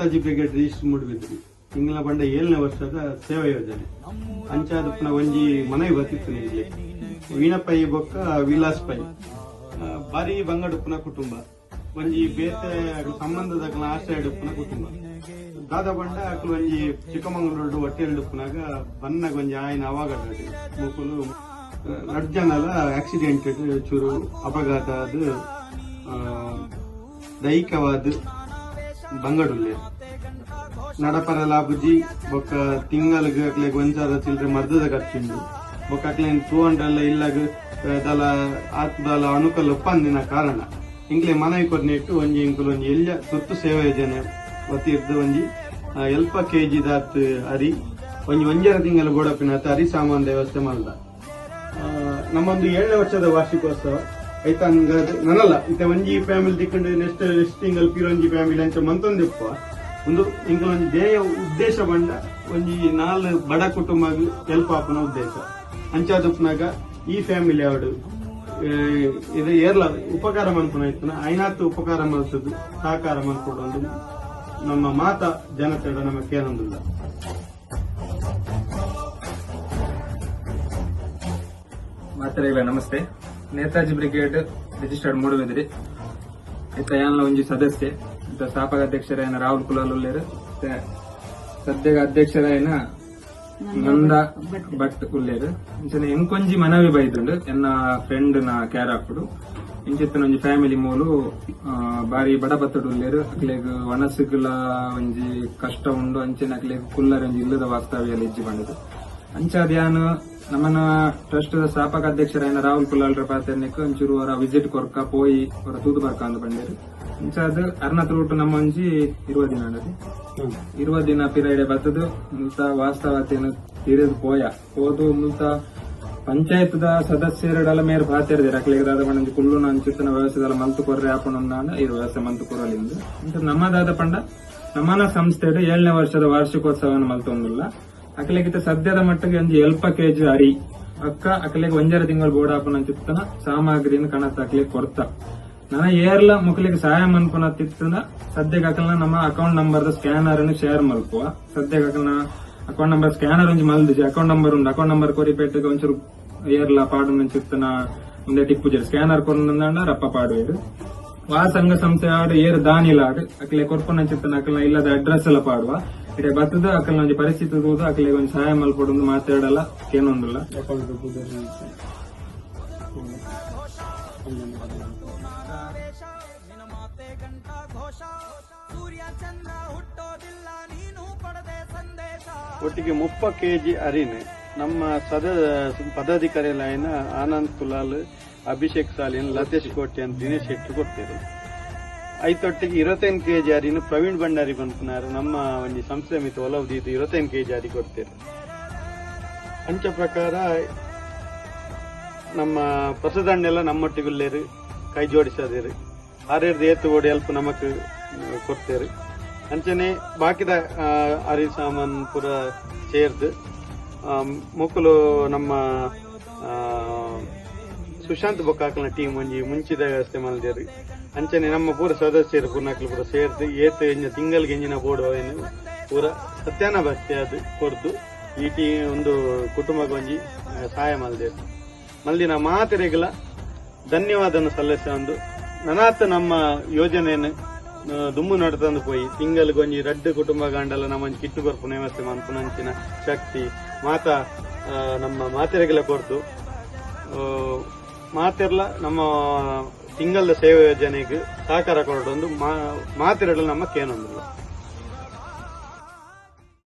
Netaji brigade register Moodbidri ಇಂಗ್ಲ ಬಂಡ 7ನೇ ವರ್ಷದ ಸೇವಾ ಯೋಜನೆ ಅಂಚಾದ ಪುನಃ ಒಂಜಿ ಮನೆ ಬತ್ತಿತ್ತು ಇಲ್ಲಿ ವೀಣಪೈ ಬೊಕ್ಕ ವಿಲಾಸ್ ಪೈ ಬಾರಿ ಬಂಗಡು ಪುನಃ ಕುಟುಂಬ ಒಂಜಿ ಬೇತೆ ಸಂಬಂಧದ ಆಶ್ರಯ ಪುನಃ ಕುಟುಂಬ ದಾದ ಬಂಡ ಅಕ್ಲು ಒಂಜಿ ಚಿಕ್ಕಮಂಗ್ಳೂರು ಹೊಟ್ಟೆಲ್ಡು ಪುನಗ ಬನ್ನಗ ಒಂಜಿ ಆಯ್ನ ಅವಾಗ ಮುಕ್ಕುಲು ನಡ್ಜನಲ ಆಕ್ಸಿಡೆಂಟ್ ಚೂರು ಅಪಘಾತ ಅದು ದೈಹಿಕವಾದ ಬಂಗಡುಲ್ಲೆ ನಡಪರಲ ಬುಜಿ ಬೊಕ್ಕ ತಿಂಗಳಿಗೆ ಅಕ್ಲೆಗ್ 1,000 ಚಿಲ್ಲರೆ ಮರ್ದದ ಖರ್ಚುಂಡು ಬೊಕ್ಕ ಅಕ್ಲೇನ್ 200 ಇಲ್ಲಾಗ ದಲ ಆತ್ಮದಲ ಅನುಕೂಲ ಒಪ್ಪಂದಿನ ಕಾರಣ ಇಂಕ್ಲೆ ಮನವಿ ಕೊರ್ನಿಟ್ಟು ಒಂಜಿ ಇಂಕುಲು ಒಂಜಿ ಎಲ್ಲ ತುರ್ತು ಸೇವಾ ಯೋಜನೆ ಒತ್ತಿರ್ದು ಒಂಜಿ ಎಲ್ಪ ಕೆಜಿ ದಾತ್ ಅರಿ ಒಂಜಿ 1.5 ತಿಂಗಳ ಗೋಡಪಿನ ಅರಿ ಸಾಮಾನ್ ವ್ಯವಸ್ಥೆ ಮಾಡ್ದ ನಮ್ಮೊಂದು 7ನೇ ವರ್ಷದ ವಾರ್ಷಿಕೋತ್ಸವ ಐತ ನನಲ್ಲ ಇತ್ತ ಒಂಜಿ ಫ್ಯಾಮಿಲಿ ತಿಕ್ಕೊಂಡು ನೆಕ್ಸ್ಟ್ ತಿಂಗಳು ಪಿರೊಂಜಿ ಫ್ಯಾಮಿಲಿ ಅಂತ ಮಂತೊಂದಿಪ್ಪ ಒಂದು ಇಂಕಲೊಂದು ಧ್ಯೇಯ ಉದ್ದೇಶ ಬಂಡ ಒಂಜಿ 4 ಬಡ ಕುಟುಂಬ ಹೆಲ್ಪ್ ಆಪನ ಉದ್ದೇಶ ಅಂಚಾದಪ್ಪನಾಗ ಈ ಫ್ಯಾಮಿಲಿ ಅವಡು ಇದು ಏರ್ಲ ಉಪಕಾರ ಮನ್ಪುನ ಇತ್ತನ ಐನಾತ್ತು ಉಪಕಾರ ಮಲ್ತದ್ದು ಸಹಕಾರ ಮನ್ಕೊಡೊಂದು ನಮ್ಮ ಮಾತ ಜನತೆಡ ನಮಗೆ ಏನೊಂದಿಲ್ಲ. ಮಾತರೆಗಳ ನಮಸ್ತೆ. ನೇತಾಜಿ ಬ್ರಿಗೇಡ್ ರಿಜಿಸ್ಟರ್ಡ್ ಮೂಡಬಿದ್ರಿ ಇತ್ತ ಯಾನ್ಲ ಒಂಜಿ ಸದಸ್ಯೆ ಇತ್ತ ಸ್ಥಾಪಕ ಅಧ್ಯಕ್ಷರಾಯನ ರಾಹುಲ್ ಕುಲಾಲ್ ಉಲ್ಲೇರು ಸದ್ಯಗ ಅಧ್ಯಕ್ಷರಾಯನ ನಂದ ಭಟ್ ಉಲ್ಲೇರು ಇಂಚನೆ ಎಂಕೊಂಜಿ ಮನವಿ ಬೈದುಂಡು ಎನ್ನ ಫ್ರೆಂಡ್ ನ ಕ್ಯಾರ್ ಹಾಕುಡು ಇಂಚಿತ್ತನ ಒಂಜಿ ಫ್ಯಾಮಿಲಿ ಮೂಲು ಬಾರಿ ಬಡಬತ್ತಡು ಉಲ್ಲೇರು ಅಕ್ಲೆಗ್ ವನಸುಗಳ ಒಂಜಿ ಕಷ್ಟ ಉಂಡು ಅಂಚೆನ ಅಕ್ಲೆಗ್ ಕುಲ್ಲರ ಒಂಜಿ ಇಲ್ಲದ ವಾಸ್ತವ್ಯ ಇಜ್ಜಿ ಬಂದದು ಅಂಚಾದ ಯಾನು ನಮ್ಮನ ಟ್ರಸ್ಟ್ ಸ್ಥಾಪಕ ಅಧ್ಯಕ್ಷರಾಯನ ರಾಹುಲ್ ಕುಲಾಲ್ರ ಪಾತ್ರನಿಕ್ ಒಂಚೂರು ಅವರ ವಿಸಿಟ್ ಕೊರ್ಕ ಪೋಯಿ ಅವರ ತೂದು ಬರ್ಕ ಅಂದ್ ಬಂದಿರು ಇಂಚಾದ ಅರ್ನತ್ ರೂಟ್ ನಮ್ಮ ಒಂಜಿ 20 ದಿನ ಅಂಡದು 20 ದಿನ ಪಿರಿಯಡ್ ಬತ್ತದು ಮುಲ್ತ ವಾಸ್ತವತೆಯನ್ನು ತಿರಿದು ಹೋದು ಮುಲ್ತ ಪಂಚಾಯತ್ ಸದಸ್ಯರಡೆಲ್ಲ ಮೇರ್ ಪಾತಿರ್ದಿರ ಅಕ್ಲಿಗದಾದ ಬಂಡಿ ಕುಲ್ಲುನ ಅಂಚಿತ್ತನ ವ್ಯವಸ್ಥೆದಲ್ಲ ಮಲ್ತು ಕೊರ್ರೆ ಆಪಣಂದಾಂಡ ಈ ವ್ಯವಸ್ಥೆ ಮಂತು ಕೊರಲಿಂದು ಇಂತ ನಮ್ಮದಾದ ಪಂಡ ನಮ್ಮನ ಸಂಸ್ಥೆಡ್ 7ನೇ ವರ್ಷದ ವಾರ್ಷಿಕೋತ್ಸವವನ್ನು ಮಲ್ತೊಂದಿಲ್ಲ ಅಕ್ಲೆಗಿತ ಸದ್ಯದ ಮಟ್ಟಿಗೆ ಒಂಜಿ ಎಲ್ಪ ಕೆಜಿ ಅರಿ ಅಕ್ಕ ಅಕ್ಲೆಗ್ 1.5 ತಿಂಗಳು ಬೋಡಾಪನ ಚಿತ್ತನ ಸಾಮಗ್ರಿನ ಕಣತ್ ಅಕ್ಲೆಗ್ ಕೊಡ್ತ ನನ್ನ ಏರ್ಲ ಮುಕ್ಲಿಗೆ ಸಹಾಯ ಮನ್ಪುನ ತಿತ್ತನ ಸದ್ಯಕ್ಕೆ ಅಕಲ್ನ ನಮ್ಮ ಅಕೌಂಟ್ ನಂಬರ್ ಸ್ಕ್ಯಾನರ್ ಅನ್ನು ಶೇರ್ ಮಲ್ಪುವ ಸದ್ಯಕ್ಕೆ ಅಕಲ್ನ ಅಕೌಂಟ್ ನಂಬರ್ ಸ್ಕ್ಯಾನರ್ ಒಂಜಿ ಮಲ್ದಿಜಿ ಅಕೌಂಟ್ ನಂಬರ್ ಉಂಡು ಅಕೌಂಟ್ ನಂಬರ್ ಕೊರಿಪೇಟೆಗೆ ಒಂಚೂರು ಏರ್ಲ ಪಾಡು ಚಿತ್ತನ ಮುಂದೆ ಟಿಪ್ಪುಜರ್ ಸ್ಕ್ಯಾನರ್ ಕೊರಂದ ರಪ್ಪ ಪಾಡುವೇರು ಆ ಸಂಘ ಸಂಸ್ಥೆ ಆಡು ಏರ್ ದಾನಿಲಾಡು ಅಕ್ಲೆ ಕೊರ್ಪನ ಚಿತ್ತನ ಅಕಲ್ನ ಇಲ್ಲದ ಅಡ್ರೆಸ್ ಎಲ್ಲ ಪಾಡುವ ಇಡೆ ಬತ್ತದ ಅಕಲ್ನ ಒಂಜಿ ಪರಿಸ್ಥಿತಿ ತೂದು ಅಕ್ಲೆಗೆ ಒಂಜಿ ಸಹಾಯ ಮಲ್ಪೊಡು ಮಾತಾಡಲ್ಲ ಏನೊಂದಿಲ್ಲ ಒಟ್ಟಿಗೆ 30 ಕೆಜಿ ಅರಿನೆ ನಮ್ಮ ಪದಾಧಿಕಾರಿಗಳಾಯನ ಆನಂದ್ ಕುಲಾಲ್ ಅಭಿಷೇಕ್ ಸಾಲಿನ್ ಲತೇಶ್ ಕೋಟೆ ಅಂತ ದಿನೇಶ್ ಶೆಟ್ಟಿ ಕೊಡ್ತಾರೆ ಐತೊಟ್ಟಿಗೆ 25 ಕೆಜಿ ಅರಿನ ಪ್ರವೀಣ್ ಭಂಡಾರಿ ಬಂದ್ಪುನಾರು ನಮ್ಮ ಒಂದು ಸಂಸ್ಥೆ ಮಿತ ಒಲವ್ದು 25 ಕೆಜಿ ಅರಿ ಕೊಡ್ತಾರೆ ಅಂಚ ಪ್ರಕಾರ ನಮ್ಮ ಪ್ರಸದಂಡೆಲ್ಲ ನಮ್ಮೊಟ್ಟಿಗುಲ್ಲೇರು ಕೈ ಜೋಡಿಸದೇರು ಆರೇರ್ದು ಏತು ಓಡಿ ಹೆಲ್ಪ್ ನಮಕ್ ಕೊಡ್ತೇರು ಅಂಚನೆ ಬಾಕಿದ ಅರಿ ಸಾಮಾನ್ ಪೂರ ಸೇರ್ದು ಮುಕ್ಕಲು ನಮ್ಮ ಸುಶಾಂತ್ ಬೊಕ್ಕಾಕಲ್ನ ಟೀಮ್ ಒಂಜಿ ಮುಂಚಿದ ವ್ಯವಸ್ಥೆ ಮಲ್ದೇರು ಅಂಚನೆ ನಮ್ಮ ಪೂರ ಸದಸ್ಯರು ಪೂರ್ಣಾಕಲು ಪೂರ ಸೇರ್ದು ಏತು ತಿಂಗಳಿಗೆ ಎಂಜಿನ ಬೋರ್ಡ್ ಏನು ಪೂರ ಸತ್ಯಾನ ಬಸ್ತೆ ಅದು ಕೊರ್ದು ಈ ಟೀಮ್ ಒಂದು ಕುಟುಂಬಕ್ಕೆ ಒಂಜಿ ಸಹಾಯ ಮಲ್ದೇರು ಮಲ್ದಿನ ಮಾತೆರೆಗಳ ಧನ್ಯವಾದನ ಸಲ್ಲಿಸ ಒಂದು ನನಾತ್ ನಮ್ಮ ಯೋಜನೆಯನ್ನು ದುಮ್ಮು ನಡ್ತಂದು ಪೋಯಿ ತಿಂಗಳಿಗೆ ಒಂಜಿ 2 ಕುಟುಂಬ ಗಂಡಲ್ಲ ನಮ್ಮ ಕಿಟ್ಟು ಬರ್ಪುನ ವ್ಯವಸ್ಥೆ ಮನ್ಪುನಂಚಿನ ಶಕ್ತಿ ಮಾತಾ ನಮ್ಮ ಮಾತೆರೆಗಳ ಕೊರ್ದು ಮಾತೆರ್ಲ ನಮ್ಮ ತಿಂಗಳ ಸೇವಾ ಯೋಜನೆಗೆ ಸಹಕಾರ ಕೊಡೊಂದು ಮಾತೆರಡಲು ನಮ್ಮ ಕೇನೊಂದಿಲ್ಲ.